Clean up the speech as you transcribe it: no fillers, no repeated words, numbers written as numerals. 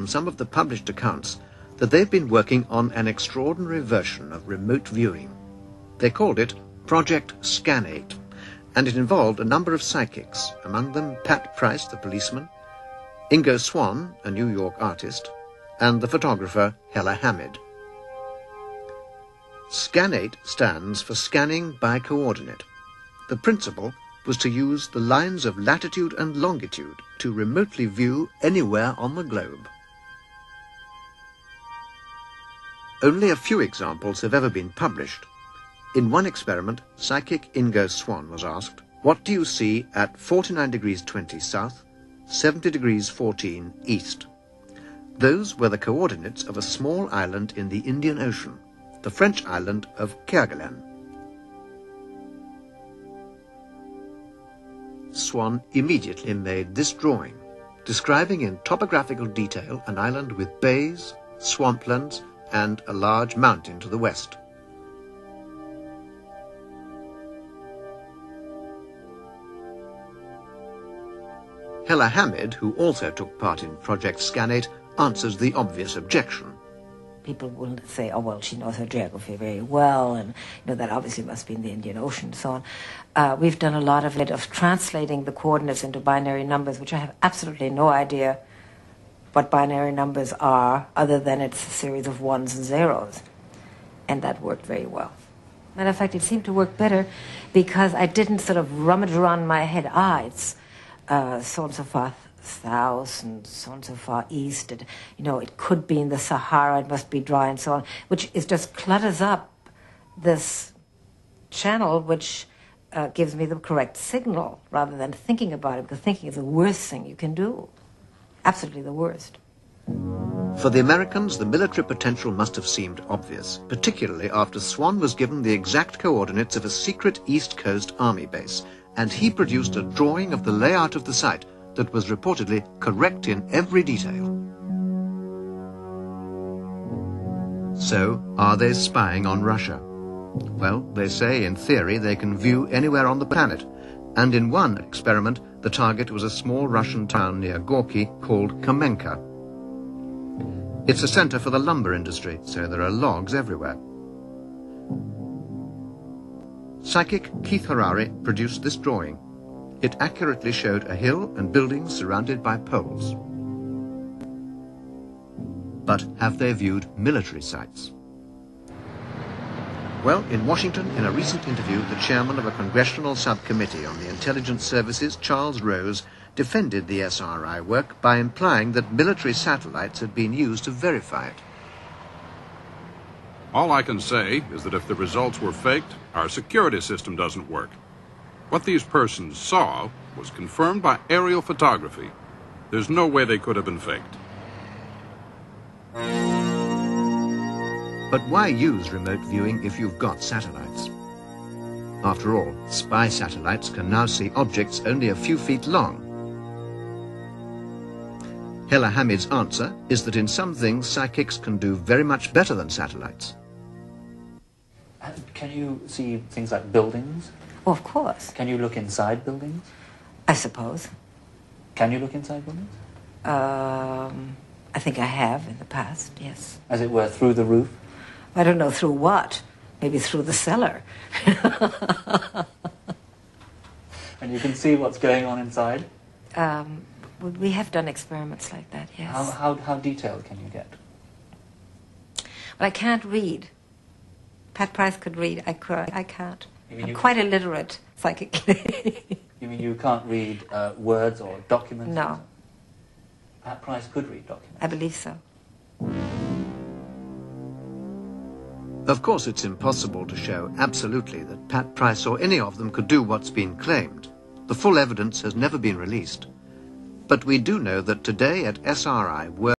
from some of the published accounts that they've been working on an extraordinary version of remote viewing. They called it Project Scanate, and it involved a number of psychics, among them Pat Price, the policeman, Ingo Swann, a New York artist, and the photographer Hella Hamid. Scanate stands for Scanning by Coordinate. The principle was to use the lines of latitude and longitude to remotely view anywhere on the globe. Only a few examples have ever been published. In one experiment, psychic Ingo Swann was asked, "What do you see at 49 degrees 20 south, 70 degrees 14 east?" Those were the coordinates of a small island in the Indian Ocean, the French island of Kerguelen. Swann immediately made this drawing, describing in topographical detail an island with bays, swamplands, and a large mountain to the west. Hella Hamid, who also took part in Project Scanate, answers the obvious objection. People will say, oh, well, she knows her geography very well, and that obviously must be in the Indian Ocean and so on. We've done a lot of it, of translating the coordinates into binary numbers, which I have absolutely no idea what binary numbers are, other than it's a series of ones and zeros. And that worked very well. Matter of fact, it seemed to work better because I didn't sort of rummage around in my head, it's so and so far south and so and so far east, and it could be in the Sahara, it must be dry and so on, which is just clutters up this channel, which gives me the correct signal rather than thinking about it, because thinking is the worst thing you can do. Absolutely the worst. For the Americans, the military potential must have seemed obvious, particularly after Swann was given the exact coordinates of a secret East Coast army base, and he produced a drawing of the layout of the site that was reportedly correct in every detail. So, are they spying on Russia? Well, they say in theory they can view anywhere on the planet, and in one experiment the target was a small Russian town near Gorky called Kamenka. It's a center for the lumber industry, so there are logs everywhere. Psychic Keith Harari produced this drawing. It accurately showed a hill and buildings surrounded by poles. But have they viewed military sites? Well, in Washington, in a recent interview, the chairman of a congressional subcommittee on the intelligence services, Charles Rose, defended the SRI work by implying that military satellites had been used to verify it. All I can say is that if the results were faked, our security system doesn't work. What these persons saw was confirmed by aerial photography. There's no way they could have been faked. But why use remote viewing if you've got satellites? After all, spy satellites can now see objects only a few feet long. Hella Hamid's answer is that in some things psychics can do very much better than satellites. Can you see things like buildings? Oh, of course. Can you look inside buildings? I suppose. Can you look inside buildings? I think I have in the past, yes. As it were, through the roof? I don't know through what. Maybe through the cellar. And you can see what's going on inside? We have done experiments like that, yes. How detailed can you get? Well, I can't read. Pat Price could read. I can't. I'm quite illiterate psychically. You mean you can't read words or documents? No. Pat Price could read documents? I believe so. Of course, it's impossible to show absolutely that Pat Price or any of them could do what's been claimed. The full evidence has never been released. But we do know that today at SRI,